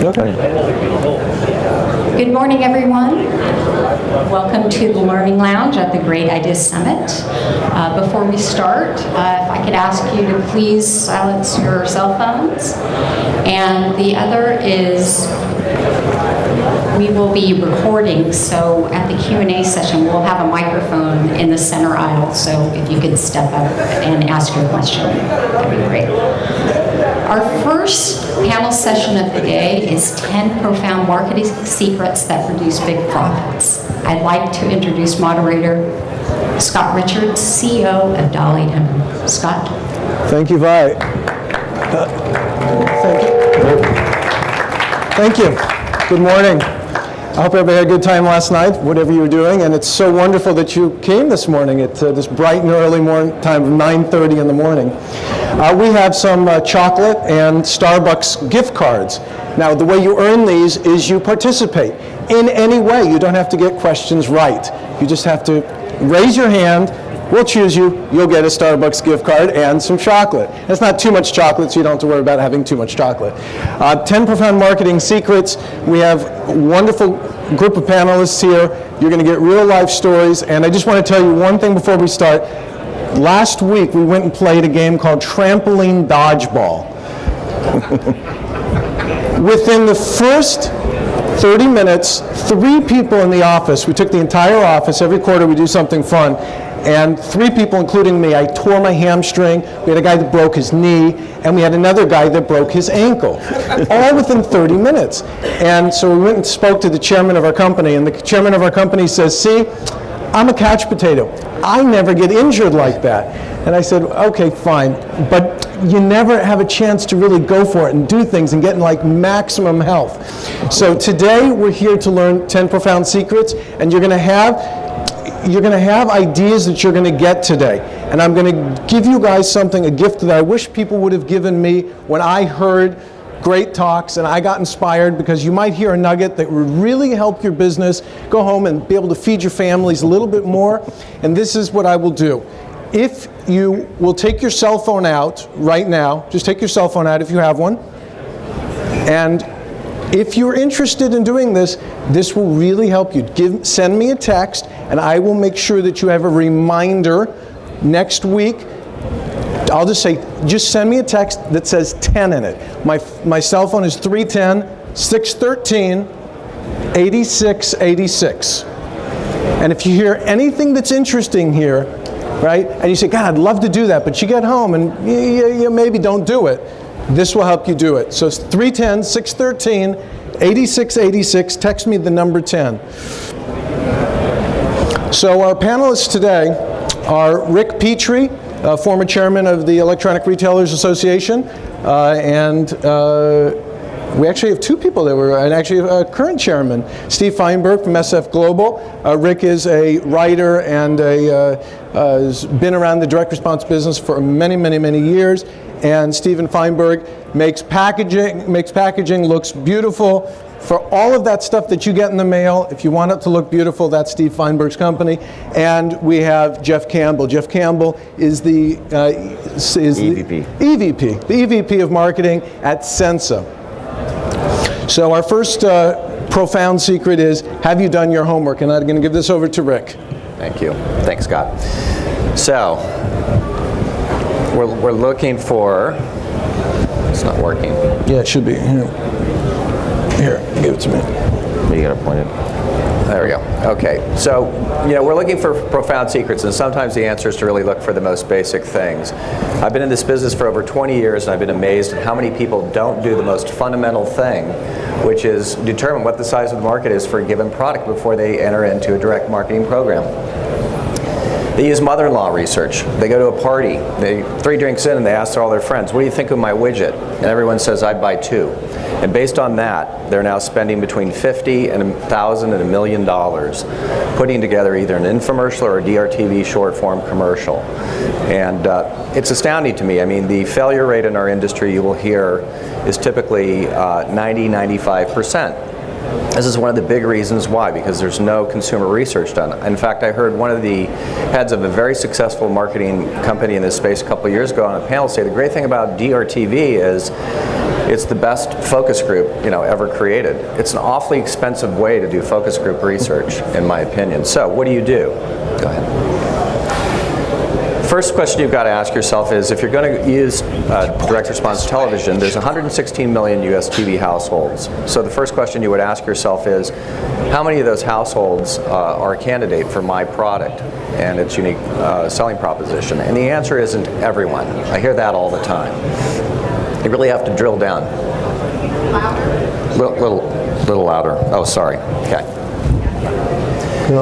Okay. Good morning, everyone. Welcome to the Learning Lounge at the Great Ideas Summit. Before we start, if I could ask you to please silence your cell phones. And the other is we will be recording, so at the Q&A session, we'll have a microphone in the center aisle, so if you could step up and ask your question, that'd be great. Our first panel session of the day is 10 profound marketing secrets that produce big profits. I'd like to introduce moderator Scott Richards, CEO of Dial800. Scott. Thank you, Vi. Thank you. Good morning. I hope everybody had a good time last night, whatever you were doing, and it's so wonderful that you came this morning at this bright and early morning time of 9:30 in the morning. We have some chocolate and Starbucks gift cards. Now, the way you earn these is you participate in any way. You don't have to get questions right. You just have to raise your hand. We'll choose you. You'll get a Starbucks gift card and some chocolate. It's not too much chocolate, so you don't have to worry about having too much chocolate. 10 profound marketing secrets. We have a wonderful group of panelists here. You're going to get real life stories. And I just want to tell you one thing before we start. Last week, we went and played a game called Trampoline Dodgeball. Within the first 30 minutes, 3 people in the office, we took the entire office, every quarter we do something fun, and 3 people, including me, I tore my hamstring, we had a guy that broke his knee, and we had another guy that broke his ankle, all within 30 minutes. And so we went and spoke to the chairman of our company, and the chairman of our company says, see, I'm a couch potato. I never get injured like that. And I said, okay, fine, but you never have a chance to really go for it and do things and get in like maximum health. So today we're here to learn 10 profound secrets, and you're going to have ideas that you're going to get today. And I'm going to give you guys something, a gift that I wish people would have given me when I heard great talks and I got inspired, because you might hear a nugget that would really help your business go home and be able to feed your families a little bit more. And this is what I will do. If you will take your cell phone out right now, just take your cell phone out if you have one. And if you're interested in doing this, this will really help you. Send me a text, and I will make sure that you have a reminder next week. I'll just say, just send me a text that says 10 in it. My cell phone is 310-613-8686. And if you hear anything that's interesting here, right, and you say, God, I'd love to do that, but you get home and you maybe don't do it, this will help you do it. So it's 310-613-8686. Text me the number 10. So our panelists today are Rick Petrie, former chairman of the Electronic Retailers Association, and we actually have 2 people that were, and actually a current chairman, Steve Feinberg from SF Global. Rick is a writer and has been around the direct response business for many, many, many years. And Stephen Feinberg makes packaging looks beautiful. For all of that stuff that you get in the mail, if you want it to look beautiful, that's Steve Feinberg's company. And we have Jeff Campbell. Jeff Campbell is the EVP of marketing at Sensa. So our first profound secret is, have you done your homework? And I'm going to give this over to Rick. Thank you. Thanks, Scott. So we're looking for, it's not working. Yeah, it should be. Here, give it to me. You got to point it. There we go. Okay, so we're looking for profound secrets, and sometimes the answer is to really look for the most basic things. I've been in this business for over 20 years, and I've been amazed at how many people don't do the most fundamental thing, which is determine what the size of the market is for a given product before they enter into a direct marketing program. They use mother-in-law research. They go to a party, 3 drinks in, and they ask all their friends, what do you think of my widget? And everyone says, I'd buy 2. And based on that, they're now spending between $50,000 and $1,000 and $1 million putting together either an infomercial or a DRTV short-form commercial. And it's astounding to me. I mean, the failure rate in our industry, you will hear, is typically 90-95%. This is one of the big reasons why, because there's no consumer research done. In fact, I heard one of the heads of a very successful marketing company in this space a couple of years ago on a panel say the great thing about DRTV is It's the best focus group, ever created. It's an awfully expensive way to do focus group research, in my opinion. So what do you do? Go ahead. First question you've got to ask yourself is, if you're going to use direct response television, there's 116 million US TV households. So the first question you would ask yourself is, how many of those households are a candidate for my product and its unique selling proposition? And the answer isn't everyone. I hear that all the time. You really have to drill down. Little louder. Oh, sorry. Okay.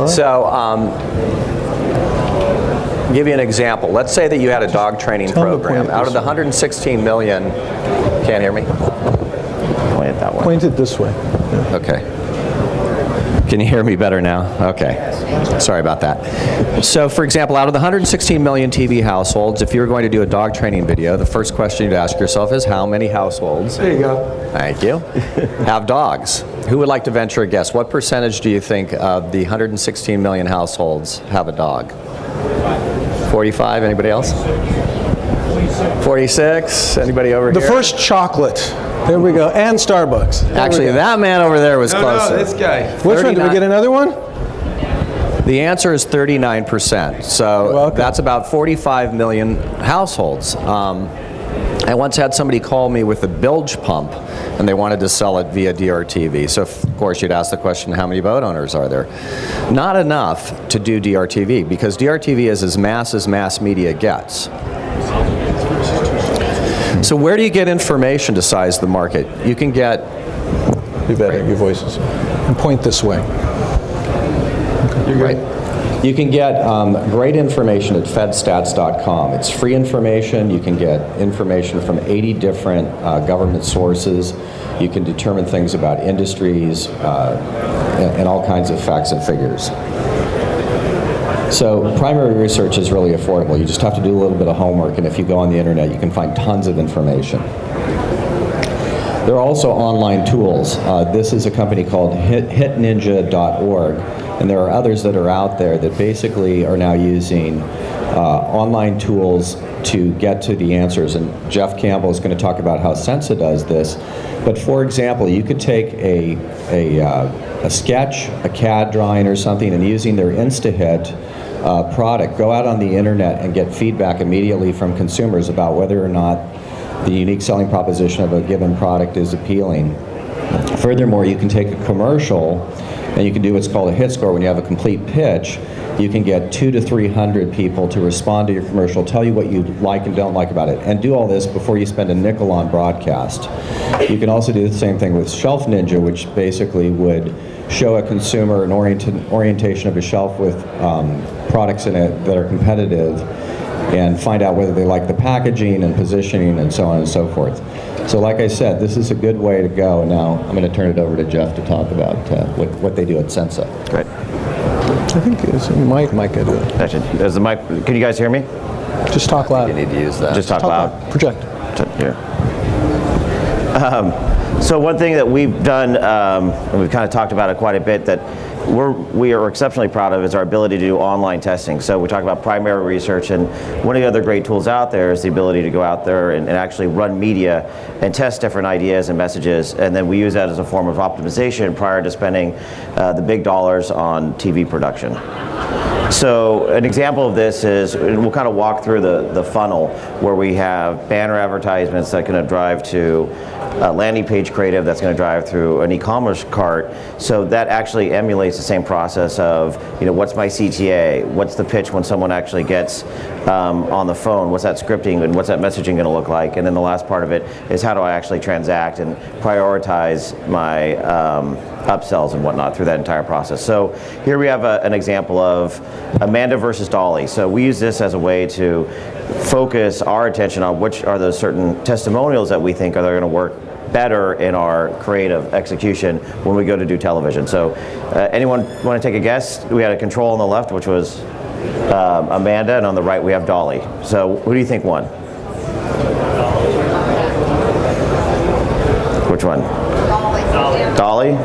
So, I'll give you an example. Let's say that you had a dog training program. Out of the 116 million, can't hear me? Point it that way. Point it this way. Yeah. Okay. Can you hear me better now? Okay. Sorry about that. So, for example, out of the 116 million TV households, if you were going to do a dog training video, the first question you'd ask yourself is, how many households? There you go. Thank you. Have dogs? Who would like to venture a guess? What percentage do you think of the 116 million households have a dog? 45? Anybody else? 46? Anybody over The here? first chocolate. There we go. And Starbucks. There Actually, we go. that man over there was closer. No, this guy. Which one? Did we get another one? The answer is 39%. So Welcome. that's about 45 million households. I once had somebody call me with a bilge pump, and they wanted to sell it via DRTV. So, of course, you'd ask the question, how many boat owners are there? Not enough to do DRTV, because DRTV is as mass media gets. So where do you get information to size the market? You can get... You better, your voices. And point this way. You're good. Right. You can get great information at fedstats.com. It's free information. You can get information from 80 different government sources. You can determine things about industries and all kinds of facts and figures. So primary research is really affordable. You just have to do a little bit of homework, and if you go on the internet, you can find tons of information. There are also online tools. This is a company called hitninja.org, and there are others that are out there that basically are now using online tools to get to the answers. And Jeff Campbell is going to talk about how Sensa does this. But for example, you could take a sketch, a CAD drawing or something, and using their InstaHit product, go out on the internet and get feedback immediately from consumers about whether or not the unique selling proposition of a given product is appealing. Furthermore, you can take a commercial and you can do what's called a hit score. When you have a complete pitch, you can get 200 to 300 people to respond to your commercial, tell you what you like and don't like about it, and do all this before you spend a nickel on broadcast. You can also do the same thing with Shelf Ninja, which basically would show a consumer an orientation of a shelf with products in it that are competitive, and find out whether they like the packaging and positioning and so on and so forth. So like I said, this is a good way to go. And now I'm going to turn it over to Jeff to talk about what they do at Sensa. Great. I think it's a mic might get it. Actually, is the mic? Can you guys hear me? Just talk loud. You need to use that. Just talk loud. Project. Here. So one thing that we've done, and we've kind of talked about it quite a bit, that we are exceptionally proud of is our ability to do online testing. So we talk about primary research, and one of the other great tools out there is the ability to go out there and actually run media and test different ideas and messages, and then we use that as a form of optimization prior to spending the big dollars on TV production. So an example of this is, and we'll kind of walk through the funnel where we have banner advertisements that can drive to a landing page creative that's going to drive through an e-commerce cart. So that actually emulates the same process of, what's my CTA, what's the pitch when someone actually gets on the phone, what's that scripting and what's that messaging going to look like, and then the last part of it is how do I actually transact and prioritize my upsells and whatnot through that entire process. So here we have an example of Amanda versus Dolly. So we use this as a way to focus our attention on which are those certain testimonials that we think are going to work better in our creative execution when we go to do television. So anyone want to take a guess? We had a control on the left, which was Amanda, and on the right we have Dolly. So who do you think won? Which one? Dolly.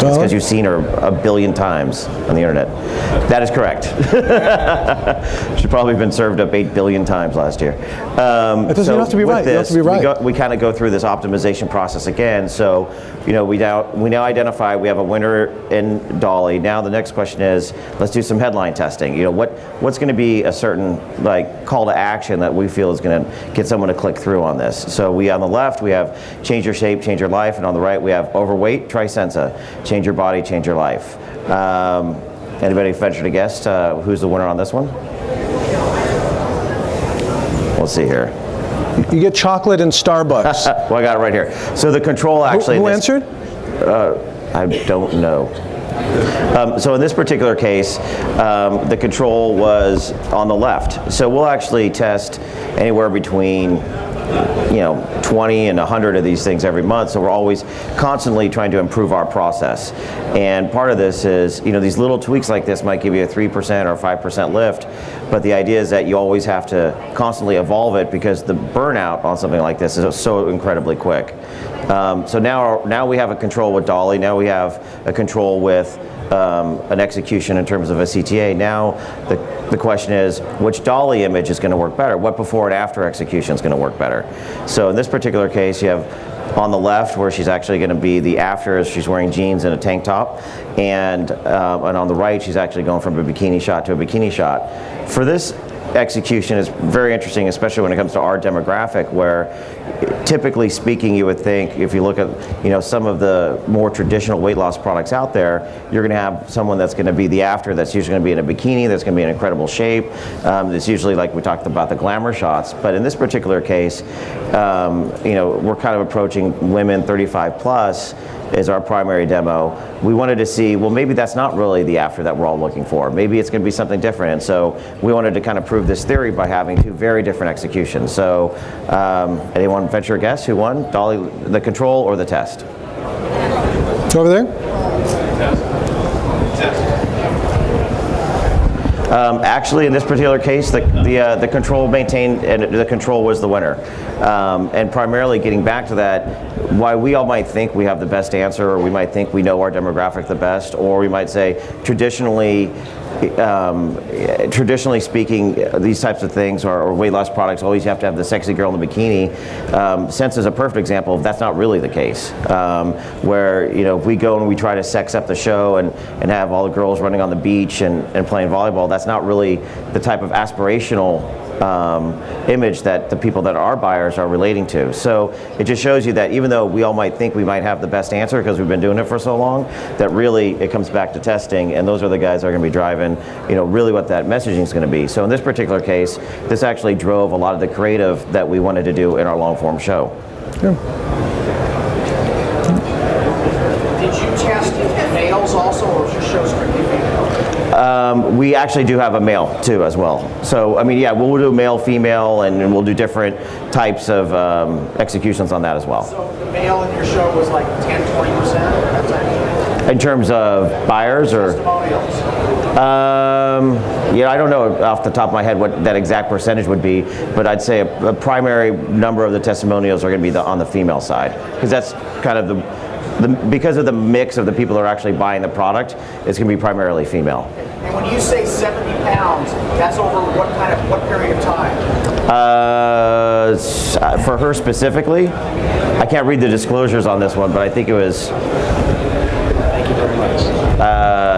It's because you've seen her a billion times on the internet. That is correct. She's probably been served up 8 billion times last year. It doesn't have to be right. You have to be right. We kind of go through this optimization process again. So, you know, we now identify we have a winner in Dolly. Now the next question is, let's do some headline testing. You know, what's going to be a certain like call to action that we feel is going to get someone to click through on this. So on the left we have change your shape, change your life, and on the right we have overweight, try Sensa, change your body, change your life. Anybody venture to guess who's the winner on this one? Let's see here. You get chocolate and Starbucks. Well, I got it right here. So the control actually... Who answered? I don't know. So in this particular case, the control was on the left. So we'll actually test anywhere between 20 and 100 of these things every month. So we're always constantly trying to improve our process. And part of this is, these little tweaks like this might give you a 3% or 5% lift, but the idea is that you always have to constantly evolve it because the burnout on something like this is so incredibly quick. So now we have a control with Dolly. Now we have a control with an execution in terms of a CTA. Now the question is, which Dolly image is going to work better? What before and after execution is going to work better? So in this particular case, you have on the left where she's actually going to be the after is she's wearing jeans and a tank top, and on the right she's actually going from a bikini shot to a bikini shot. For this execution is very interesting, especially when it comes to our demographic, where typically speaking you would think if you look at some of the more traditional weight loss products out there, you're going to have someone that's going to be the after that's usually going to be in a bikini, that's going to be in incredible shape. It's usually like we talked about the glamour shots, but in this particular case we're kind of approaching women 35 plus is our primary demo. We wanted to see, well, maybe that's not really the after that we're all looking for. Maybe it's going to be something different. And so we wanted to kind of prove this theory by having two very different executions. So anyone venture a guess who won? Dolly, the control or the test? Over there. Actually, in this particular case, the control maintained, and the control was the winner. And primarily getting back to that, why we all might think we have the best answer, or we might think we know our demographic the best, or we might say traditionally speaking, these types of things or weight loss products always have to have the sexy girl in the bikini. Sensa is a perfect example of that's not really the case. Where if we go and we try to sex up the show and have all the girls running on the beach and playing volleyball, that's not really the type of aspirational image that the people that are buyers are relating to. So it just shows you that even though we all might think we might have the best answer because we've been doing it for so long, that really it comes back to testing, and those are the guys that are going to be driving really what that messaging is going to be. So in this particular case, this actually drove a lot of the creative that we wanted to do in our long form show. Yeah. Did you test males also, or was your show strictly female? We actually do have a male too as well. So I mean, yeah, we'll do male, female, and we'll do different types of executions on that as well. So the male in your show was like 10, 20%? That's actually in terms of buyers or? Testimonials. I don't know off the top of my head what that exact percentage would be, but I'd say a primary number of the testimonials are going to be on the female side, because that's kind of because of the mix of the people that are actually buying the product, it's going to be primarily female. And when you say 70 pounds, that's over what period of time? For her specifically, I can't read the disclosures on this one, but I think it was Thank you very much.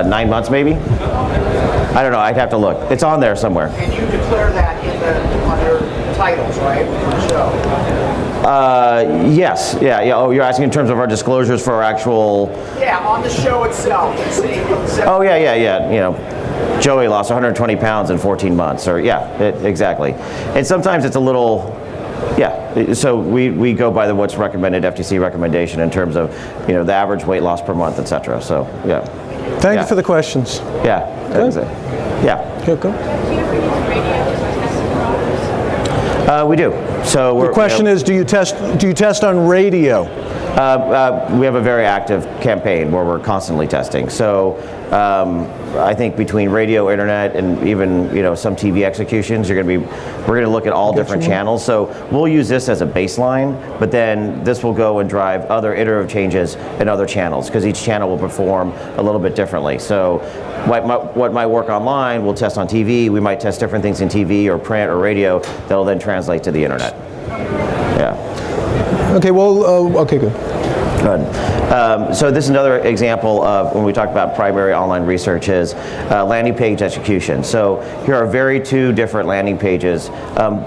9 months maybe? I don't know, I'd have to look. It's on there somewhere. And you declare that on your titles, right, for the show? Yes, yeah. Oh, you're asking in terms of our disclosures for our actual... Yeah, on the show itself. Oh, yeah. Joey lost 120 pounds in 14 months, or exactly. And sometimes it's a little... Yeah, so we go by what's recommended, FTC recommendation in terms of, the average weight loss per month, etc. So, yeah. Thank you for the questions. Yeah. Yeah. Okay, go. We do. So the question is, do you test on radio? We have a very active campaign where we're constantly testing. So I think between radio, internet, and even some TV executions, we're going to look at all different channels. So we'll use this as a baseline, but then this will go and drive other iterative changes in other channels because each channel will perform a little bit differently. So what might work online, we'll test on TV. We might test different things in TV or print or radio that'll then translate to the internet. Yeah. Okay, well, okay, good. Good. So this is another example of when we talk about primary online research is landing page execution. So here are two different landing pages,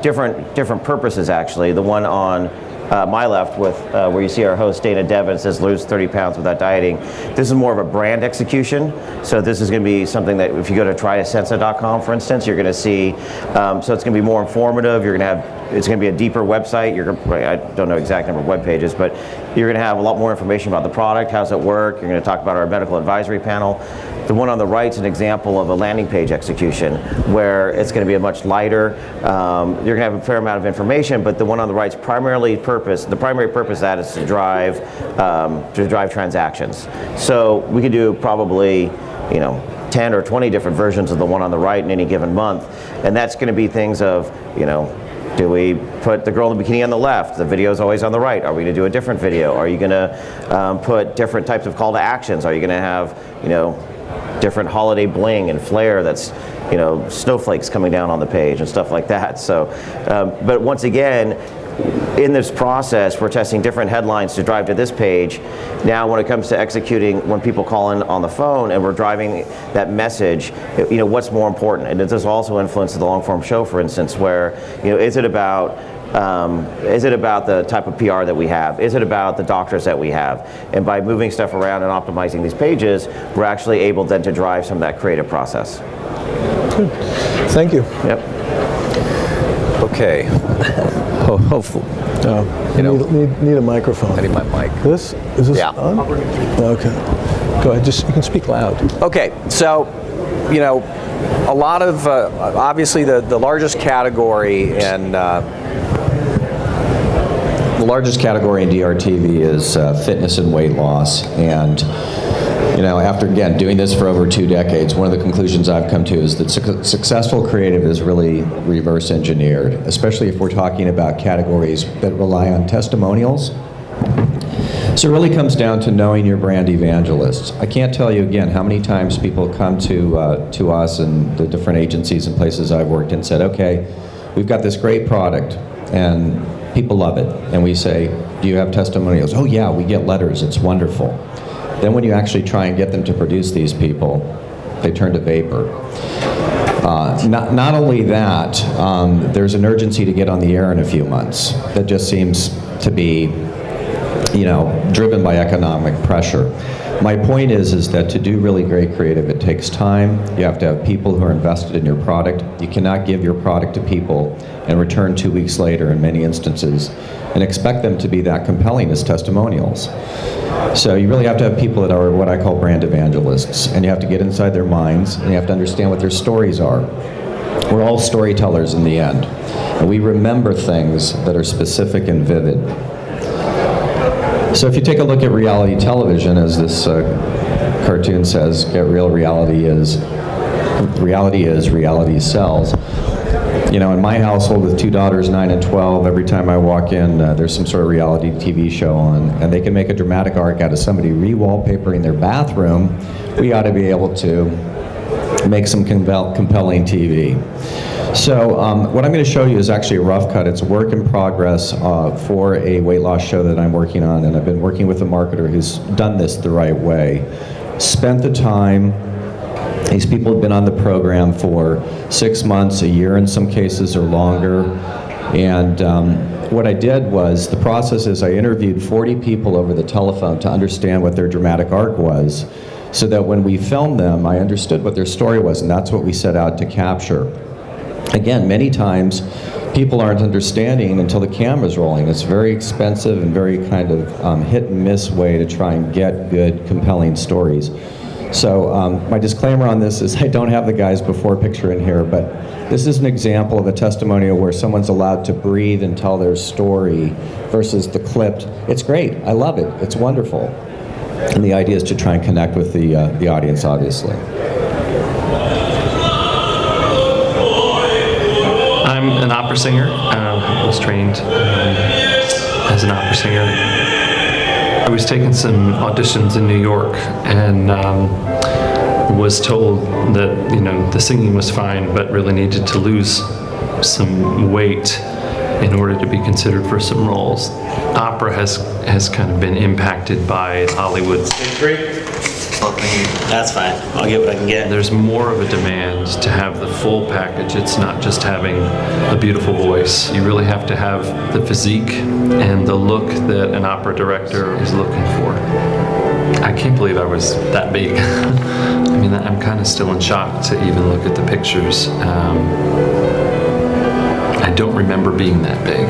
different purposes actually. The one on my left with where you see our host Dana Devon says lose 30 pounds without dieting. This is more of a brand execution. So this is going to be something that if you go to tryascensa.com, for instance, you're going to see. So it's going to be more informative. It's going to be a deeper website. I don't know exact number of web pages, but you're going to have a lot more information about the product, how's it work. You're going to talk about our medical advisory panel. The one on the right is an example of a landing page execution where it's going to be a much lighter. You're going to have a fair amount of information, but the one on the right's the primary purpose of that is to drive transactions. So we could do probably 10 or 20 different versions of the one on the right in any given month, and that's going to be things of do we put the girl in the bikini on the left? The video is always on the right. Are we going to do a different video? Are you going to put different types of call to actions? Are you going to have different holiday bling and flair that's snowflakes coming down on the page and stuff like that? So, but once again, in this process, we're testing different headlines to drive to this page. Now, when it comes to executing, when people call in on the phone and we're driving that message, what's more important? And this also influences the long-form show, for instance, where, is it about the type of PR that we have? Is it about the doctors that we have? And by moving stuff around and optimizing these pages, we're actually able then to drive some of that creative process. Good. Thank you. Yep. Okay. Hopefully. Need a microphone. I need my mic. Is this Yeah. on? Okay. Go ahead. You can speak loud. Okay. So, a lot of obviously the largest category in DRTV is fitness and weight loss, and after again doing this for over 2 decades, one of the conclusions I've come to is that successful creative is really reverse engineered, especially if we're talking about categories that rely on testimonials. So it really comes down to knowing your brand evangelists. I can't tell you again how many times people come to us and the different agencies and places I've worked and said, okay, we've got this great product and people love it. And we say, do you have testimonials? Oh yeah, we get letters, it's wonderful. Then when you actually try and get them to produce these people, they turn to vapor. Not only that, there's an urgency to get on the air in a few months. That just seems to be driven by economic pressure. My point is that to do really great creative, it takes time. You have to have people who are invested in your product. You cannot give your product to people and return 2 weeks later in many instances and expect them to be that compelling as testimonials. So you really have to have people that are what I call brand evangelists, and you have to get inside their minds and you have to understand what their stories are. We're all storytellers in the end, and we remember things that are specific and vivid. So if you take a look at reality television, as this cartoon says, get real, reality sells. In my household with 2 daughters, 9 and 12, every time I walk in, there's some sort of reality TV show on, and they can make a dramatic arc out of somebody re-wallpapering their bathroom. We ought to be able to make some compelling TV. So what I'm going to show you is actually a rough cut. It's a work in progress for a weight loss show that I'm working on, and I've been working with a marketer who's done this the right way. Spent the time. These people have been on the program for 6 months, a year in some cases, or longer. And what I did was, the process is I interviewed 40 people over the telephone to understand what their dramatic arc was, so that when we filmed them, I understood what their story was, and that's what we set out to capture. Again, many times, people aren't understanding until the camera's rolling. It's very expensive and very kind of hit and miss way to try and get good, compelling stories. So my disclaimer on this is I don't have the guy's before picture in here, but this is an example of a testimonial where someone's allowed to breathe and tell their story versus the clipped. It's great. I love it. It's wonderful. And the idea is to try and connect with the audience, obviously. I'm an opera singer. I was trained as an opera singer. I was taking some auditions in New York and was told that, you know, the singing was fine, but really needed to lose some weight in order to be considered for some roles. Opera has kind of been impacted by Hollywood. That's fine. I'll get what I can get. There's more of a demand to have the full package. It's not just having a beautiful voice. You really have to have the physique and the look that an opera director is looking for. I can't believe I was that big. I mean, I'm kind of still in shock to even look at the pictures. I don't remember being that big.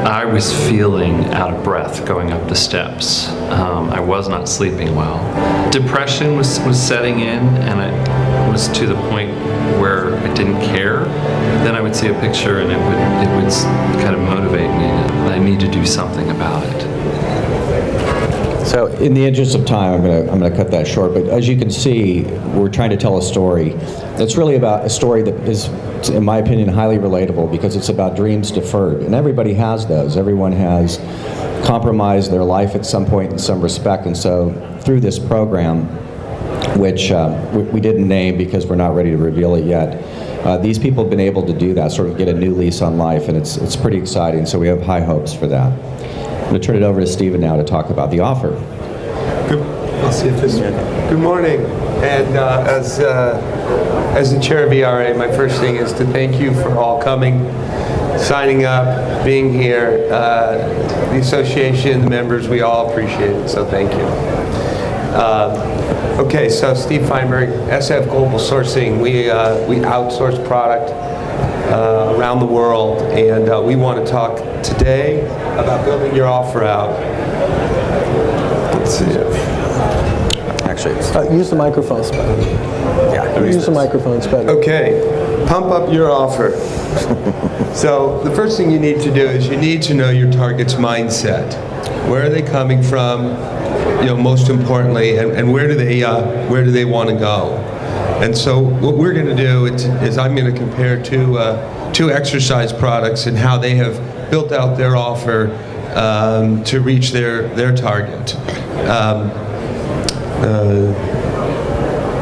I was feeling out of breath going up the steps. I was not sleeping well. Depression was setting in, and it was to the point where I didn't care. Then I would see a picture and it would kind of motivate me. I need to do something about it. So in the interest of time, I'm going to cut that short, but as you can see, we're trying to tell a story. It's really about a story that is, in my opinion, highly relatable because it's about dreams deferred, and everybody has those. Everyone has compromised their life at some point in some respect, and so through this program, which we didn't name because we're not ready to reveal it yet, these people have been able to do that, sort of get a new lease on life, and it's pretty exciting, so we have high hopes for that. I'm going to turn it over to Stephen now to talk about the offer. I'll see if this. Good morning, and as the chair of ERA, my first thing is to thank you for all coming, signing up, being here. The association, the members, we all appreciate it. So thank you. Okay, so Steve Feinberg, SF Global Sourcing. We outsource product around the world, and we want to talk today about building your offer out. Let's see. Actually, it's, Use the microphone, Scott. yeah. Use the microphone, Scott. Okay, pump up your offer. So the first thing you need to do is you need to know your target's mindset. Where are they coming from? You know, most importantly, and where do they want to go? And so what we're going to do is I'm going to compare two exercise products and how they have built out their offer to reach their target.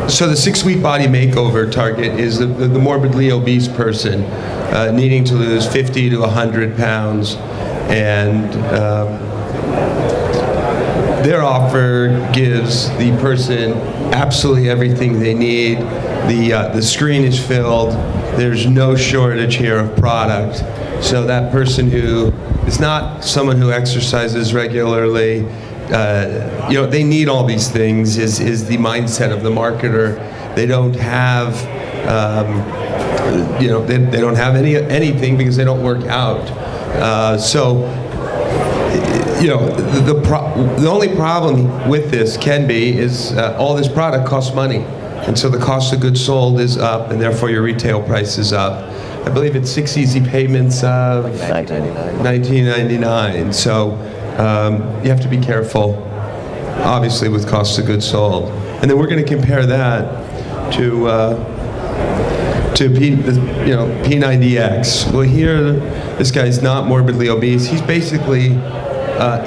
So the 6-week body makeover target is the morbidly obese person needing to lose 50 to 100 pounds, and their offer gives the person absolutely everything they need. The screen is filled. There's no shortage here of product. So that person who is not someone who exercises regularly, you know, they need all these things is the mindset of the marketer. They don't have, you know, they don't have anything because they don't work out. So, you know, the only problem with this can be is all this product costs money. And so the cost of goods sold is up, and therefore your retail price is up. I believe it's 6 easy payments of $19.99. So you have to be careful, obviously, with cost of goods sold. And then we're going to compare that to P90X. Well, here this guy's not morbidly obese. He's basically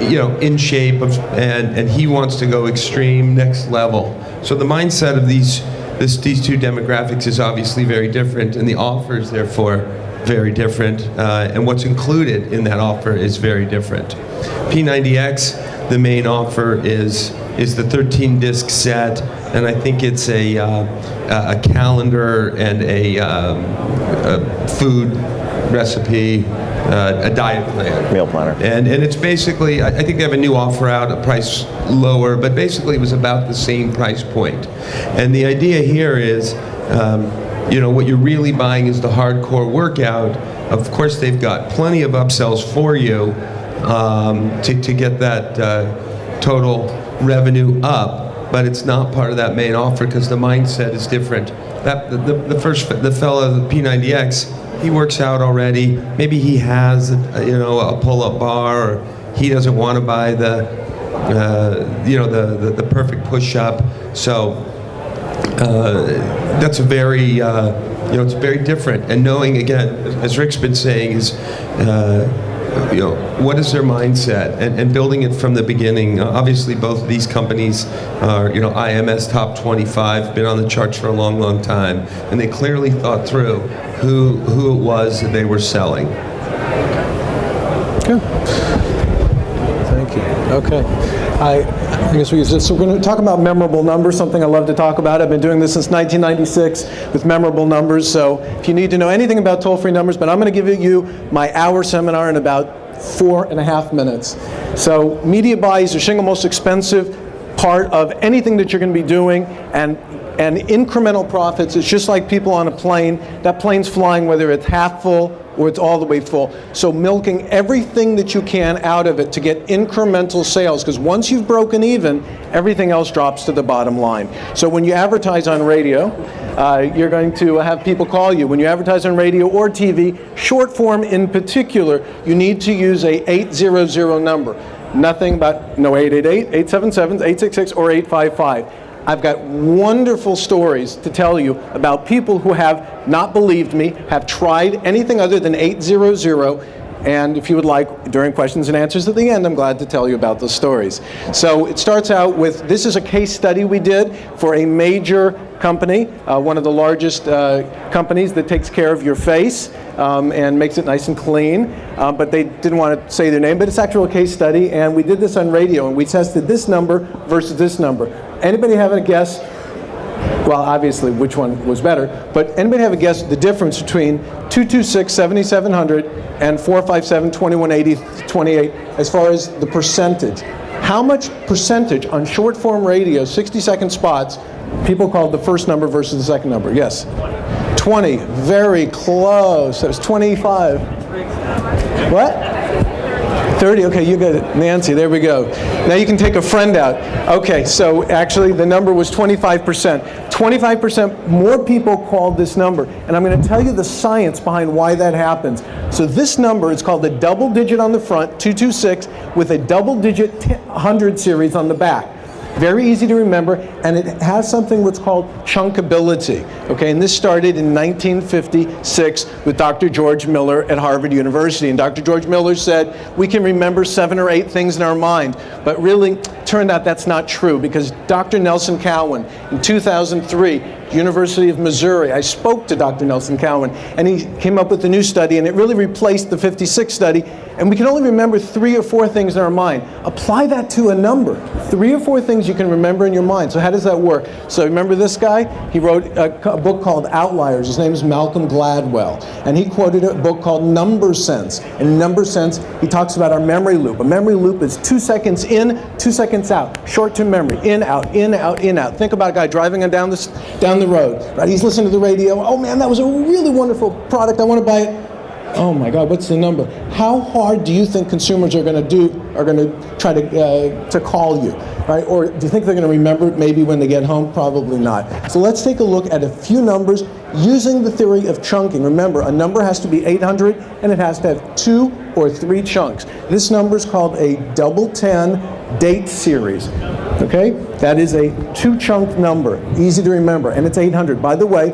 you know, in shape and he wants to go extreme, next level. So the mindset of these two demographics is obviously very different, and the offer is therefore very different, and what's included in that offer is very different. P90X, the main offer is the 13-disc set, and I think it's a calendar and a food recipe, a diet plan. Meal planner. And it's basically, I think they have a new offer out, a price lower, but basically it was about the same price point. And the idea here is, you know, what you're really buying is the hardcore workout. Of course, they've got plenty of upsells for you to get that total revenue up. but it's not part of that main offer because the mindset is different. That the fellow, the P90X, he works out already. Maybe he has a pull-up bar, or he doesn't want to buy the perfect push-up. So that's a very it's very different. And knowing, again, as Rick's been saying, is what is their mindset, and building it from the beginning. Obviously, both of these companies are IMS top 25, been on the charts for a long, long time, and they clearly thought through who it was that they were selling. Good. Thank you. Okay. I guess we're going to talk about memorable numbers, something I love to talk about. I've been doing this since 1996 with memorable numbers, so if you need to know anything about toll-free numbers, but I'm going to give you my hour seminar in about 4.5 minutes. So media buy is the single most expensive part of anything that you're going to be doing, and incremental profits is just like people on a plane. That plane's flying whether it's half full or it's all the way full. So milking everything that you can out of it to get incremental sales, because once you've broken even, everything else drops to the bottom line. So when you advertise on radio, you're going to have people call you. When you advertise on radio or TV, short form in particular, you need to use a 800 number. Nothing about no 888, 877, 866, or 855. I've got wonderful stories to tell you about people who have not believed me, have tried anything other than 800, and if you would like, during questions and answers at the end, I'm glad to tell you about those stories. So it starts out with, this is a case study we did for a major company, one of the largest companies that takes care of your face and makes it nice and clean, but they didn't want to say their name, but it's actually a case study, and we did this on radio, and we tested this number versus this number. Anybody have a guess? Well, obviously, which one was better, but anybody have a guess the difference between 226-7700 and 457-2180-28 as far as the percentage? How much percentage on short form radio, 60-second spots, people called the first number versus the second number? Yes. 20. Very close. That was 25. What? 30. Okay, you got it. Nancy, there we go. Now you can take a friend out. Okay, so actually the number was 25%. 25% more people called this number. And I'm going to tell you the science behind why that happens. So this number is called a double digit on the front, 226, with a double digit 100 series on the back. Very easy to remember, and it has something what's called chunkability. Okay, and this started in 1956 with Dr. George Miller at Harvard University. And Dr. George Miller said, we can remember 7 or 8 things in our mind. But really, turned out that's not true, because Dr. Nelson Cowan, in 2003, University of Missouri, I spoke to Dr. Nelson Cowan, and he came up with a new study, and it really replaced the 56 study, and we can only remember 3 or 4 things in our mind. Apply that to a number. 3 or 4 things you can remember in your mind. So how does that work? So remember this guy? He wrote a book called Outliers. His name is Malcolm Gladwell, and he quoted a book called Number Sense. In Number Sense, he talks about our memory loop. A memory loop is 2 seconds in, 2 seconds out. Short-term memory, in, out, in, out, in, out. Think about a guy driving down the road, right? He's listening to the radio. Oh man, that was a really wonderful product. I want to buy it. Oh my God, what's the number? How hard do you think consumers are going to try to call you, right? Or do you think they're going to remember it maybe when they get home? Probably not. So let's take a look at a few numbers using the theory of chunking. Remember, a number has to be 800 and it has to have 2 or 3 chunks. This number is called a double 10 date series. Okay? That is a 2-chunk number, easy to remember, and it's 800. By the way,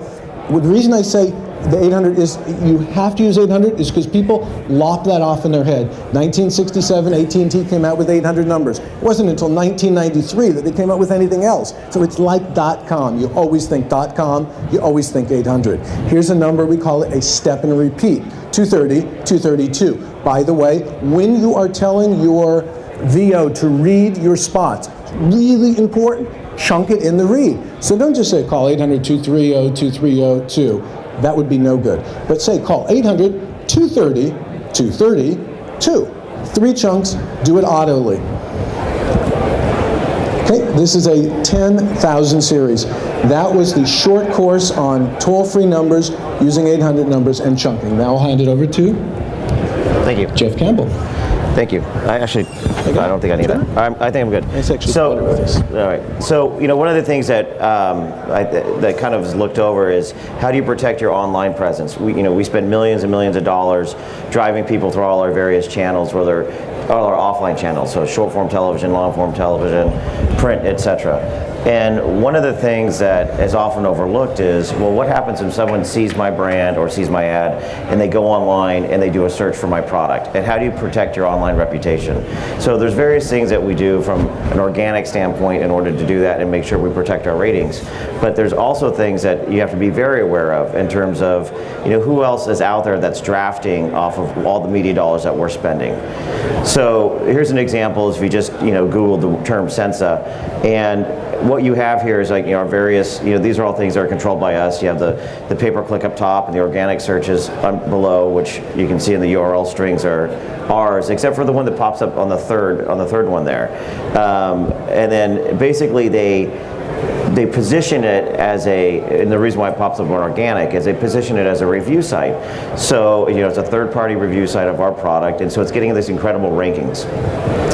the reason I say the 800 is, you have to use 800 is because people lop that off in their head. 1967, AT&T came out with 800 numbers. It wasn't until 1993 that they came out with anything else. So it's like .com. You always think .com, you always think 800. Here's a number, we call it a step and repeat. 230, 232. By the way, when you are telling your VO to read your spots, really important, chunk it in the read. So don't just say call 800-230-2302. That would be no good. But say call 800-230-232. 3 chunks, do it audibly. Okay, this is a 10,000 series. That was the short course on toll-free numbers using 800 numbers and chunking. Now I'll hand it over to Thank you. Jeff Campbell. Thank you. I don't think I need that. I think I'm good. It's actually so, better with this. all right. So, one of the things that that kind of is looked over is how do you protect your online presence? We spend millions and millions of dollars driving people through all our various channels, whether all our offline channels, so short form television, long form television, print, etc. And one of the things that is often overlooked is, well, what happens if someone sees my brand or sees my ad and they go online and they do a search for my product? And how do you protect your online reputation? So there's various things that we do from an organic standpoint in order to do that and make sure we protect our ratings. But there's also things that you have to be very aware of in terms of, who else is out there that's drafting off of all the media dollars that we're spending. So here's an example: is if you just Google the term Sensa, and what you have here is our various, these are all things that are controlled by us. You have the pay-per-click up top and the organic searches below, which you can see in the URL strings are ours, except for the one that pops up on the third one there. And then basically they position it as and the reason why it pops up on organic is they position it as a review site. So it's a third-party review site of our product, and so it's getting these incredible rankings.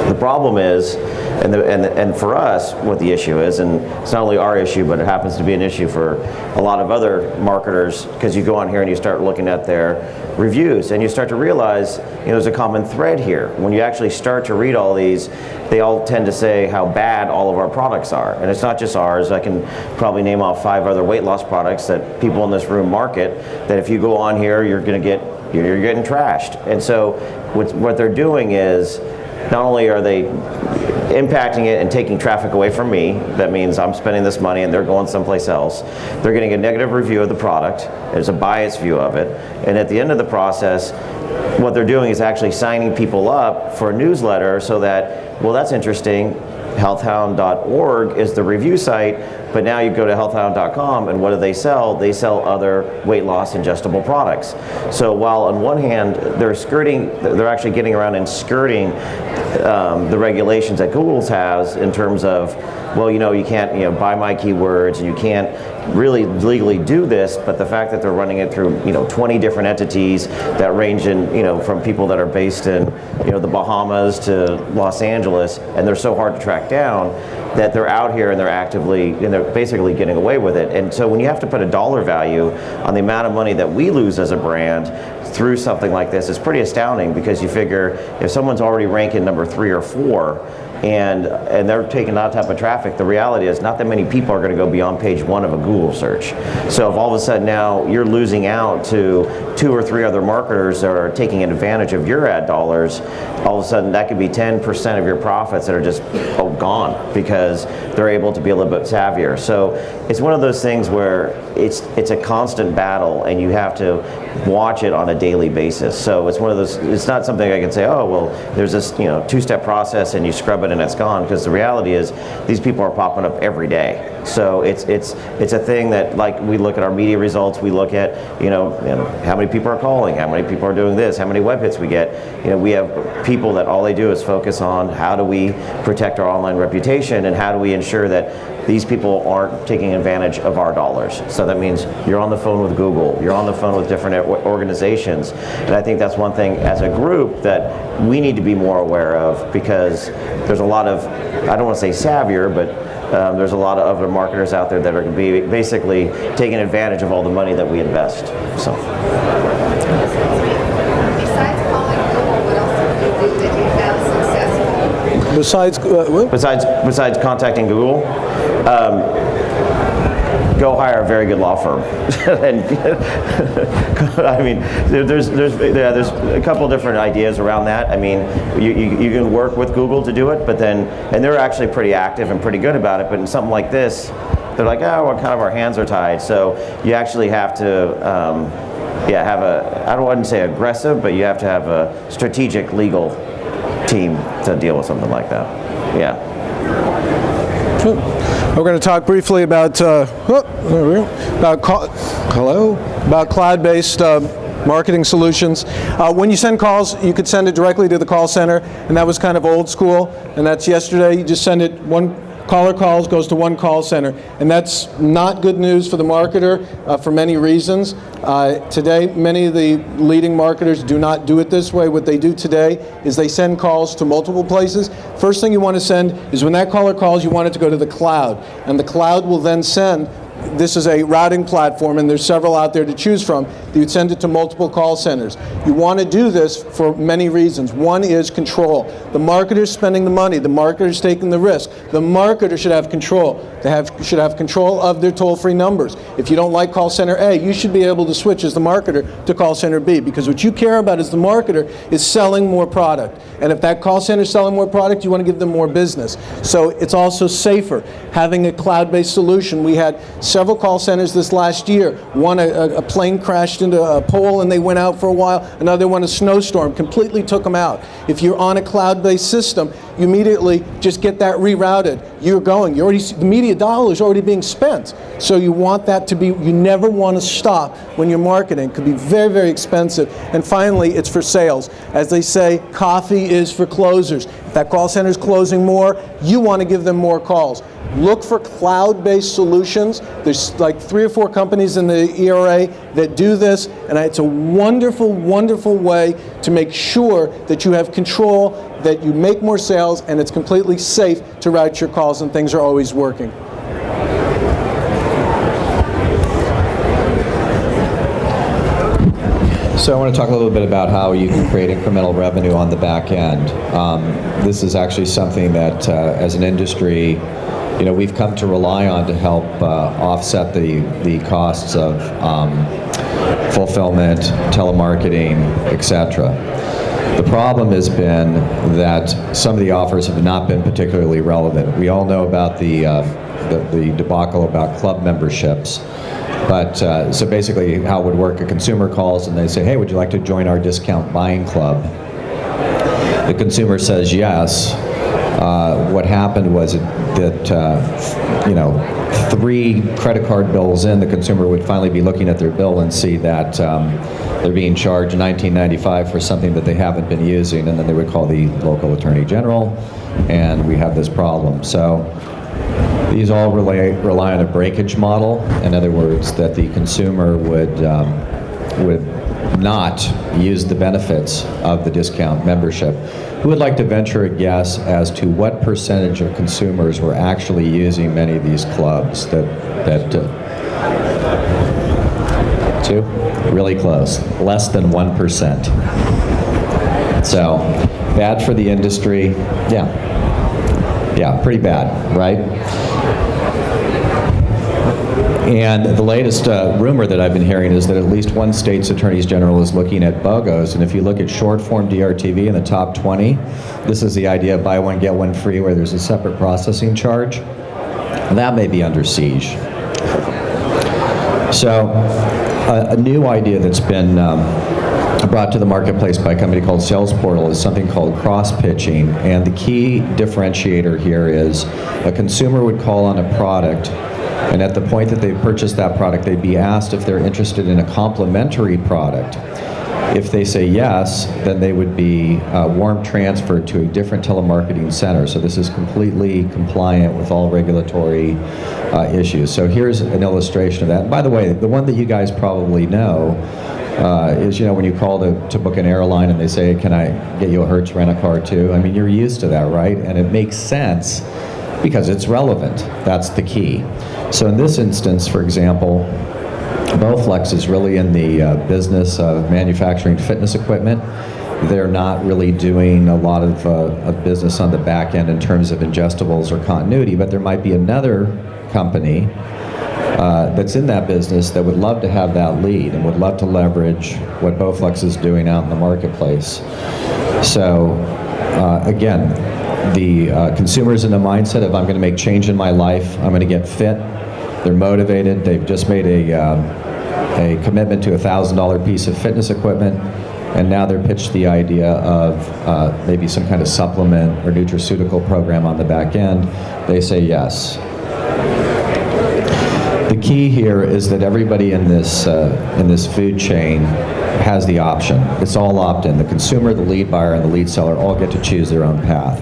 The problem is, and for us, what the issue is, and it's not only our issue, but it happens to be an issue for a lot of other marketers, because you go on here and you start looking at their reviews, and you start to realize there's a common thread here. When you actually start to read all these, they all tend to say how bad all of our products are. And it's not just ours. I can probably name off 5 other weight loss products that people in this room market, that if you go on here, you're getting trashed. And so what they're doing is, not only are they impacting it and taking traffic away from me, that means I'm spending this money and they're going someplace else. They're getting a negative review of the product. There's a biased view of it. And at the end of the process, what they're doing is actually signing people up for a newsletter so that, well, that's interesting. Healthhound.org is the review site, but now you go to healthhound.com, and what do they sell? They sell other weight loss ingestible products. So while on one hand they're actually getting around and skirting the regulations that Google has in terms of, well, you can't buy my keywords, and you can't really legally do this, but the fact that they're running it through 20 different entities that range in from people that are based in the Bahamas to Los Angeles, and they're so hard to track down that they're out here and they're basically getting away with it. And so when you have to put a dollar value on the amount of money that we lose as a brand through something like this, it's pretty astounding, because you figure if someone's already ranking number 3 or 4 and they're taking that type of traffic, the reality is not that many people are going to go beyond page 1 of a Google search. So if all of a sudden now you're losing out to 2 or 3 other marketers that are taking advantage of your ad dollars, all of a sudden that could be 10% of your profits that are just gone, because they're able to be a little bit savvier. So it's one of those things where it's a constant battle, and you have to watch it on a daily basis. So it's one of those, it's not something I can say, oh, well, there's this 2-step process and you scrub it and it's gone, because the reality is these people are popping up every day. So it's a thing that, like, we look at our media results, we look at how many people are calling, how many people are doing this, how many web hits we get. We have people that all they do is focus on how do we protect our online reputation, and how do we ensure that these people aren't taking advantage of our dollars. So that means you're on the phone with Google, you're on the phone with different organizations, and I think that's one thing as a group that we need to be more aware of, because there's a lot of, I don't want to say savvier, but there's a lot of other marketers out there that are going to be basically taking advantage of all the money that we invest. So. Besides calling Google, what else do you do that you found successful? Besides, what? Besides contacting Google, go hire a very good law firm. And I mean, there's a couple different ideas around that. I mean, you can work with Google to do it, but then, and they're actually pretty active and pretty good about it. But in something like this, they're like, oh, well, kind of our hands are tied. So you actually have to, have I wouldn't say aggressive, but you have to have a strategic legal team to deal with something like that. Yeah. We're going to talk briefly about cloud-based marketing solutions. When you send calls, you could send it directly to the call center, and that was kind of old school, and that's yesterday. You just send it one caller calls goes to one call center, and that's not good news for the marketer for many reasons. Today, many of the leading marketers do not do it this way. What they do today is they send calls to multiple places. First thing you want to send is when that caller calls, you want it to go to the cloud, and the cloud will then send. This is a routing platform, and there's several out there to choose from. You'd send it to multiple call centers. You want to do this for many reasons. One is control. The marketer's spending the money. The marketer's taking the risk. The marketer should have control. They should have control of their toll-free numbers. If you don't like call center A, you should be able to switch as the marketer to call center B, because what you care about as the marketer is selling more product. And if that call center is selling more product, you want to give them more business. So it's also safer having a cloud-based solution. We had several call centers this last year. One, a plane crashed into a pole and they went out for a while. Another one, a snowstorm, completely took them out. If you're on a cloud-based system, you immediately just get that rerouted. You're going. The media dollar is already being spent. So you want that to be, you never want to stop when you're marketing. It could be very, very expensive. And finally, it's for sales. As they say, coffee is for closers. If that call center is closing more, you want to give them more calls. Look for cloud-based solutions. There's like 3 or 4 companies in the ERA that do this, and it's a wonderful, wonderful way to make sure that you have control, that you make more sales, and it's completely safe to route your calls, and things are always working. So I want to talk a little bit about how you can create incremental revenue on the back end. This is actually something that, as an industry, we've come to rely on to help offset the costs of fulfillment, telemarketing, etc. The problem has been that some of the offers have not been particularly relevant. We all know about the debacle about club memberships. But so basically how it would work, a consumer calls and they say, hey, would you like to join our discount buying club? The consumer says yes. What happened was that 3 credit card bills in, the consumer would finally be looking at their bill and see that they're being charged $19.95 for something that they haven't been using, and then they would call the local attorney general, and we have this problem. So these all rely on a breakage model. In other words, that the consumer would not use the benefits of the discount membership. Who would like to venture a guess as to what percentage of consumers were actually using many of these clubs? Two? Really close. Less than 1%. So, bad for the industry. Yeah, pretty bad, right? And the latest rumor that I've been hearing is that at least one state's attorneys general is looking at BOGOs. And if you look at short form DRTV in the top 20, this is the idea of buy one, get one free, where there's a separate processing charge. That may be under siege. So a new idea that's been brought to the marketplace by a company called Sales Portal is something called cross-pitching. And the key differentiator here is a consumer would call on a product, and at the point that they've purchased that product, they'd be asked if they're interested in a complementary product. If they say yes, then they would be warm transferred to a different telemarketing center. So this is completely compliant with all regulatory issues. So here's an illustration of that. And by the way, the one that you guys probably know is, when you call to book an airline and they say, can I get you a Hertz rent-a-car too? I mean, you're used to that, right? And it makes sense because it's relevant. That's the key. So in this instance, for example, Bowflex is really in the business of manufacturing fitness equipment. They're not really doing a lot of business on the back end in terms of ingestibles or continuity, but there might be another company that's in that business that would love to have that lead and would love to leverage what Bowflex is doing out in the marketplace. So again, the consumer's in the mindset of, I'm going to make change in my life, I'm going to get fit. They're motivated. They've just made a commitment to a $1,000 piece of fitness equipment, and now they're pitched the idea of maybe some kind of supplement or nutraceutical program on the back end. They say yes. The key here is that everybody in this food chain has the option. It's all opt-in. The consumer, the lead buyer, and the lead seller all get to choose their own path.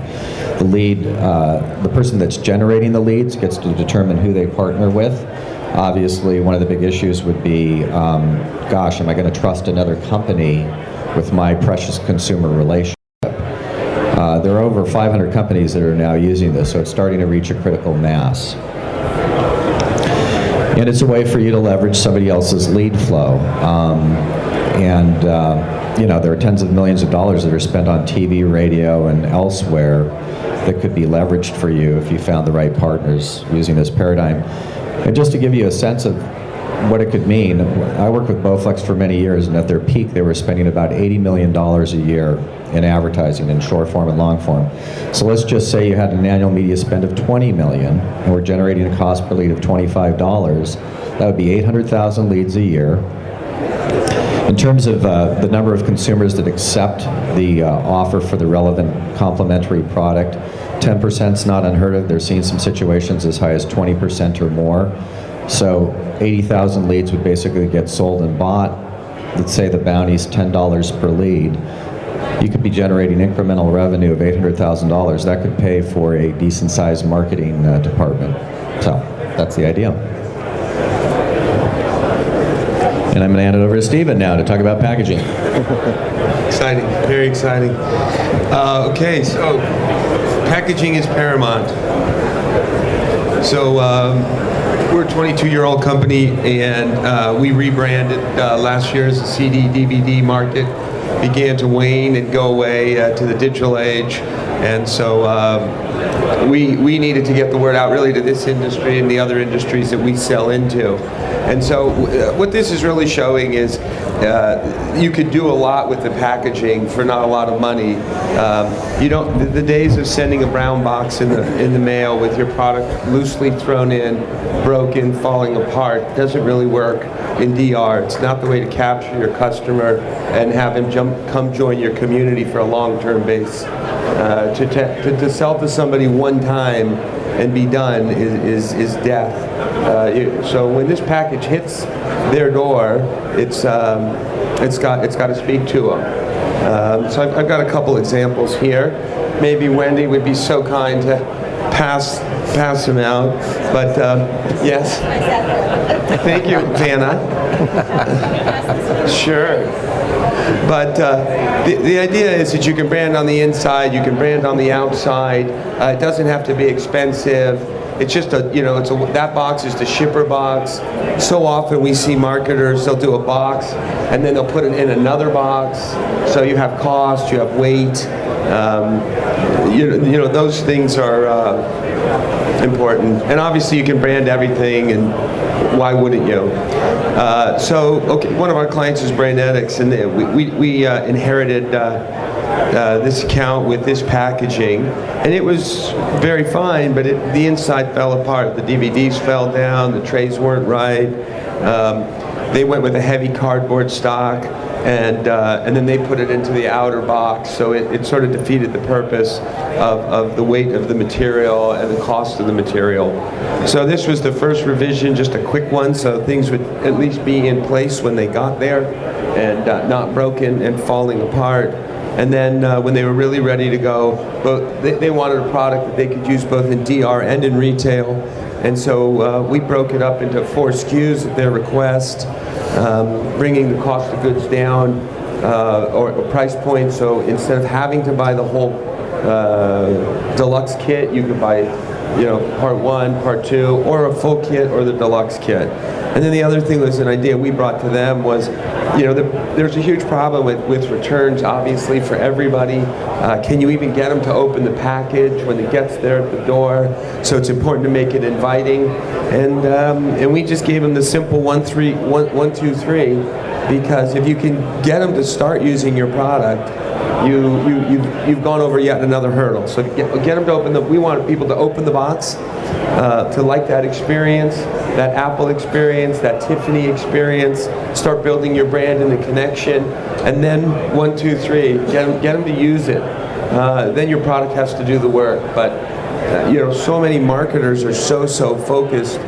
The person that's generating the leads gets to determine who they partner with. Obviously, one of the big issues would be, gosh, am I going to trust another company with my precious consumer relationship? There are over 500 companies that are now using this, so it's starting to reach a critical mass. And it's a way for you to leverage somebody else's lead flow. There are tens of millions of dollars that are spent on TV, radio, and elsewhere that could be leveraged for you if you found the right partners using this paradigm. And just to give you a sense of what it could mean, I worked with Bowflex for many years, and at their peak they were spending about $80 million a year in advertising in short form and long form. So let's just say you had an annual media spend of $20 million, and we're generating a cost per lead of $25. That would be 800,000 leads a year. In terms of the number of consumers that accept the offer for the relevant complementary product, 10% is not unheard of. They're seeing some situations as high as 20% or more. So 80,000 leads would basically get sold and bought. Let's say the bounty's $10 per lead. You could be generating incremental revenue of $800,000. That could pay for a decent-sized marketing department. So that's the idea. And I'm going to hand it over to Stephen now to talk about packaging. Exciting, very exciting. Okay, so packaging is paramount. So we're a 22-year-old company, and we rebranded last year as the CD, DVD market began to wane and go away to the digital age. And so we needed to get the word out really to this industry and the other industries that we sell into. And so what this is really showing is you could do a lot with the packaging for not a lot of money. The days of sending a brown box in the mail with your product loosely thrown in, broken, falling apart, doesn't really work in DR. It's not the way to capture your customer and have him come join your community for a long-term base. To sell to somebody one time and be done is death. So when this package hits their door, it's got to speak to them. So I've got a couple examples here. Maybe Wendy would be so kind to pass them out. But yes, thank you, Vanna. Sure. But the idea is that you can brand on the inside, you can brand on the outside. It doesn't have to be expensive. It's just that box is the shipper box. So often we see marketers, they'll do a box and then they'll put it in another box. So you have cost, you have weight. Those things are important. And obviously you can brand everything, and why wouldn't you? One of our clients is Brainetics, and we inherited this account with this packaging, and it was very fine, but the inside fell apart. The DVDs fell down, the trays weren't right. They went with a heavy cardboard stock, and then they put it into the outer box, so it sort of defeated the purpose of the weight of the material and the cost of the material. So this was the first revision, just a quick one, so things would at least be in place when they got there and not broken and falling apart. And then when they were really ready to go, they wanted a product that they could use both in DR and in retail. And so we broke it up into 4 SKUs at their request, bringing the cost of goods down or price point. So instead of having to buy the whole deluxe kit, you could buy part 1, part 2, or a full kit or the deluxe kit. And then the other thing was an idea we brought to them was, there's a huge problem with returns, obviously, for everybody. Can you even get them to open the package when it gets there at the door? So it's important to make it inviting. And we just gave them the simple 1, 2, 3, because if you can get them to start using your product, you've gone over yet another hurdle. So get them to open we want people to open the box, to like that experience, that Apple experience, that Tiffany experience, start building your brand and the connection, and then 1, 2, 3, get them to use it. Then your product has to do the work. But so many marketers are so focused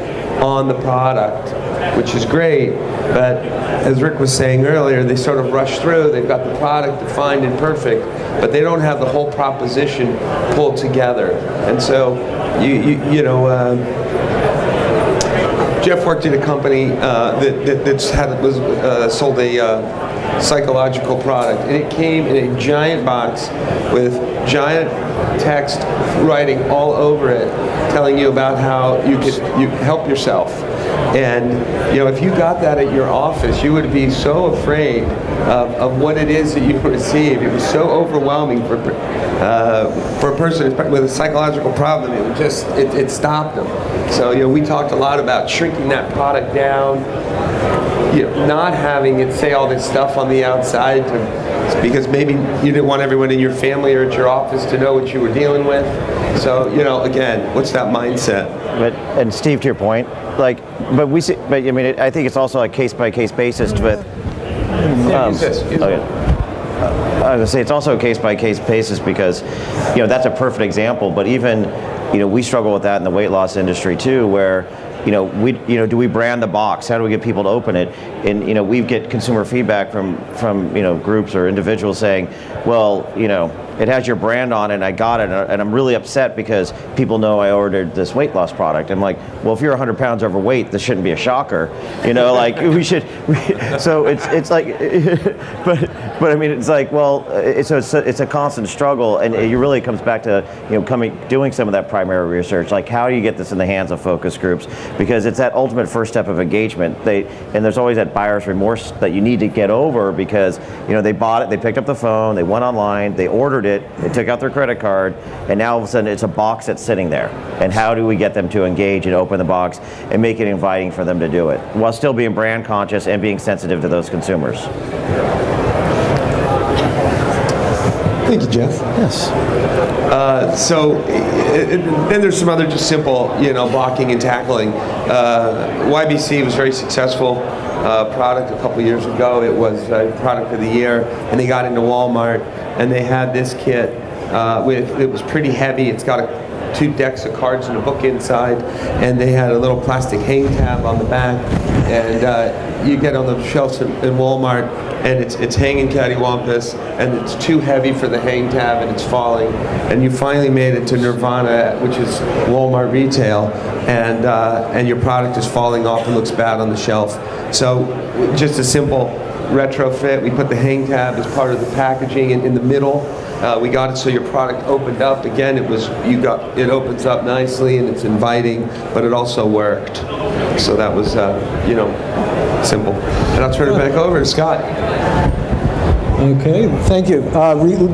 on the product, which is great, but as Rick was saying earlier, they sort of rush through. They've got the product defined and perfect, but they don't have the whole proposition pulled together. And so, Jeff worked at a company that sold a psychological product, and it came in a giant box with giant text writing all over it, telling you about how you help yourself. And if you got that at your office, you would be so afraid of what it is that you receive. It was so overwhelming for a person with a psychological problem. It would it stopped them. So we talked a lot about shrinking that product down, not having it say all this stuff on the outside because maybe you didn't want everyone in your family or at your office to know what you were dealing with. So again, what's that mindset? And Steve, to your point, I think it's also a case by case basis with. I was going to say it's also a case by case basis because that's a perfect example. But even we struggle with that in the weight loss industry too, where do we brand the box? How do we get people to open it? And we get consumer feedback from groups or individuals saying, well, it has your brand on it, and I got it, and I'm really upset because people know I ordered this weight loss product. I'm like, well, if you're 100 pounds overweight, this shouldn't be a shocker, we should. So it's like, but I mean, it's like, well, it's a constant struggle, and it really comes back to doing some of that primary research, like how do you get this in the hands of focus groups, because it's that ultimate first step of engagement. And there's always that buyer's remorse that you need to get over because they bought it, they picked up the phone, they went online, they ordered it, they took out their credit card, and now all of a sudden it's a box that's sitting there. And how do we get them to engage and open the box and make it inviting for them to do it, while still being brand conscious and being sensitive to those consumers? Thank you, Jeff. Yes. Then there's some other just simple, blocking and tackling. YBC was very successful product a couple years ago. It was product of the year, and they got into Walmart, and they had this kit it was pretty heavy. It's got 2 decks of cards and a book inside, and they had a little plastic hang tab on the back, and you get on the shelves in Walmart, and it's hanging cattywampus, and it's too heavy for the hang tab, and it's falling, and you finally made it to Nirvana, which is Walmart retail, and your product is falling off and looks bad on the shelf. So just a simple retrofit. We put the hang tab as part of the packaging in the middle. We got it so your product opened up. Again, it opens up nicely and it's inviting, but it also worked. So that was simple. And I'll turn it back over to Scott. Okay, thank you.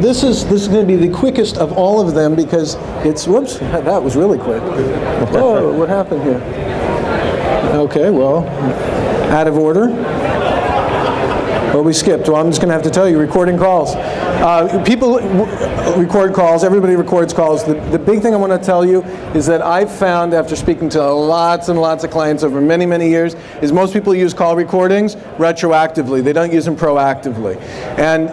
This is going to be the quickest of all of them because it's, whoops, that was really quick. Whoa, what happened here? Okay, well, out of order. Well, we skipped. Well, I'm just going to have to tell you, recording calls. People record calls. Everybody records calls. The big thing I want to tell you is that I've found, after speaking to lots and lots of clients over many, many years, is most people use call recordings retroactively. They don't use them proactively. And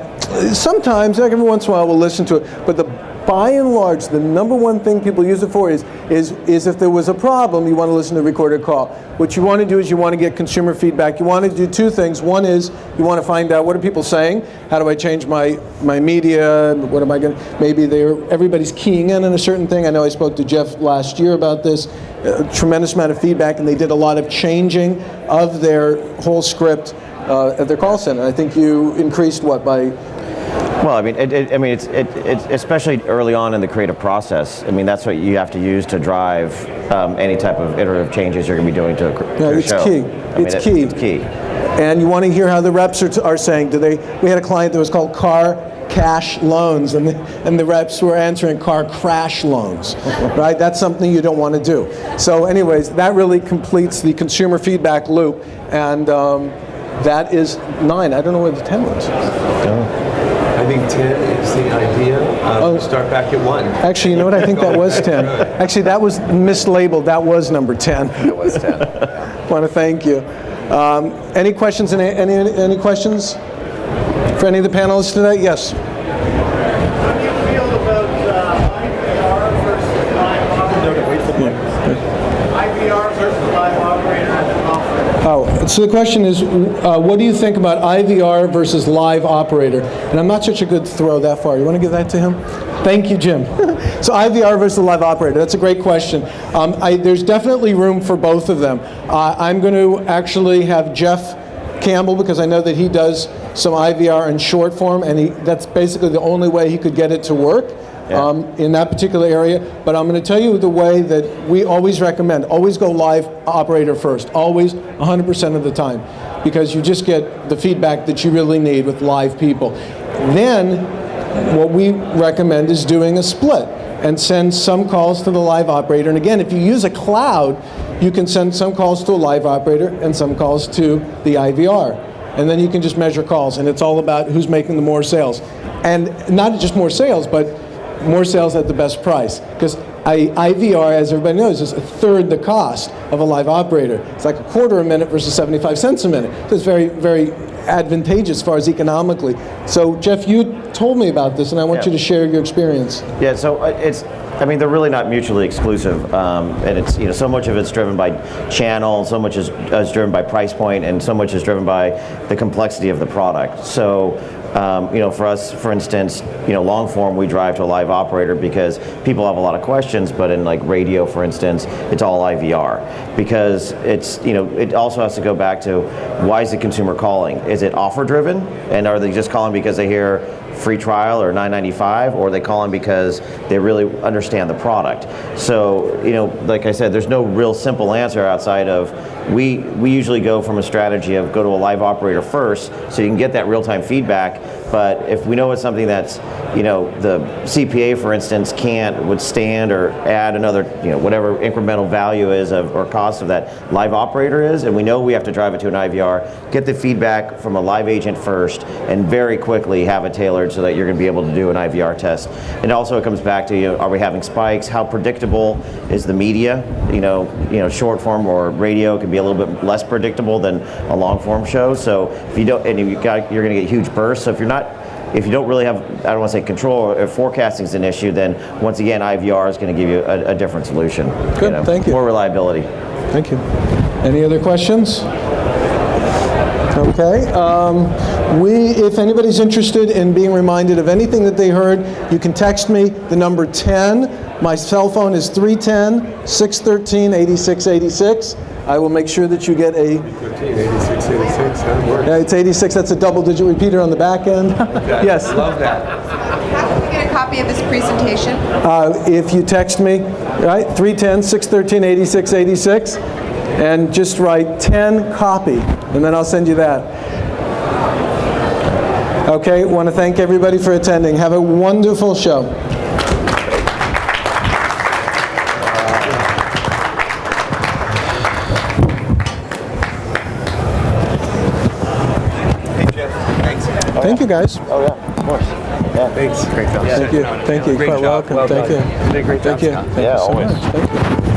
sometimes, like every once in a while, we'll listen to it. But by and large, the number one thing people use it for is if there was a problem, you want to listen to a recorded call. What you want to do is you want to get consumer feedback. You want to do 2 things. One is you want to find out what are people saying. How do I change my media? What am I going to? Maybe everybody's keying in on a certain thing. I know I spoke to Jeff last year about this. A tremendous amount of feedback, and they did a lot of changing of their whole script at their call center. I think you increased by. Well, I mean, it's especially early on in the creative process. I mean, that's what you have to use to drive any type of iterative changes you're going to be doing to a show. Key. It's key. It's key. And you want to hear how the reps are saying. We had a client that was called Car Cash Loans, and the reps were answering car crash loans, right? That's something you don't want to do. So anyways, that really completes the consumer feedback loop, and that is 9. I don't know where the 10 was. I think 10 is the idea. Start back at 1. Actually, you know what? I think that was 10. Actually, that was mislabeled. That was number 10. It was 10. I want to thank you. Any questions? Any questions for any of the panelists today? Yes. How do you feel about IVR versus live operator? IVR versus live operator at the conference? Oh, So the question is, what do you think about IVR versus live operator? And I'm not such a good throw that far. You want to give that to him? Thank you, Jim. So IVR versus live operator, that's a great question. There's definitely room for both of them. I'm going to actually have Jeff Campbell, because I know that he does some IVR in short form, and that's basically the only way he could get it to work. In that particular area. But I'm going to tell you the way that we always recommend. Always go live operator first. Always, 100% of the time. Because you just get the feedback that you really need with live people. Then, what we recommend is doing a split and send some calls to the live operator. And again, if you use a cloud, you can send some calls to a live operator and some calls to the IVR. And then you can just measure calls. And it's all about who's making the more sales. And not just more sales, but more sales at the best price. Because IVR, as everybody knows, is a third the cost of a live operator. It's like a quarter a minute versus 75 cents a minute. So it's very, very advantageous as far as economically. So Jeff, you told me about this, and I want you to share your experience. Yeah, so they're really not mutually exclusive, and it's, so much of it's driven by channel, so much is driven by price point, and so much is driven by the complexity of the product. So, for us, for instance, long form, we drive to a live operator because people have a lot of questions, but in like radio, for instance, it's all IVR because it's, it also has to go back to why is the consumer calling? Is it offer driven? And are they just calling because they hear free trial or $9.95, or are they calling because they really understand the product? So, like I said, there's no real simple answer outside of we usually go from a strategy of go to a live operator first so you can get that real-time feedback. But if we know it's something that's, the CPA, for instance, can't withstand or add another, whatever incremental value is or cost of that live operator is, and we know we have to drive it to an IVR, get the feedback from a live agent first and very quickly have it tailored so that you're going to be able to do an IVR test. And also it comes back to, are we having spikes? How predictable is the media? Short form or radio can be a little bit less predictable than a long form show. So if you don't, and you're going to get huge bursts. So if you don't really have, I don't want to say control, or forecasting is an issue, then once again, IVR is going to give you a different solution. Good, thank you. More reliability. Thank you. Any other questions? Okay. If anybody's interested in being reminded of anything that they heard, you can text me the number 10. My cell phone is 310-613-8686. I will make sure that you get a... 8686, that works. Yeah, it's 86. That's a double-digit repeater on the back end. Okay. Yes. Love that. How can we get a copy of this presentation? If you text me, right, 310-613-8686, and just write 10 copy, and then I'll send you that. Okay, want to thank everybody for attending. Have a wonderful show. Thank you, guys. Oh yeah, of course. Yeah. Thanks. Great job. Thank you. Thank you. Great Quite job. welcome. Well Thank done. you. You did a great job, Thank you. Scott. Thank you so always. much. Thank you.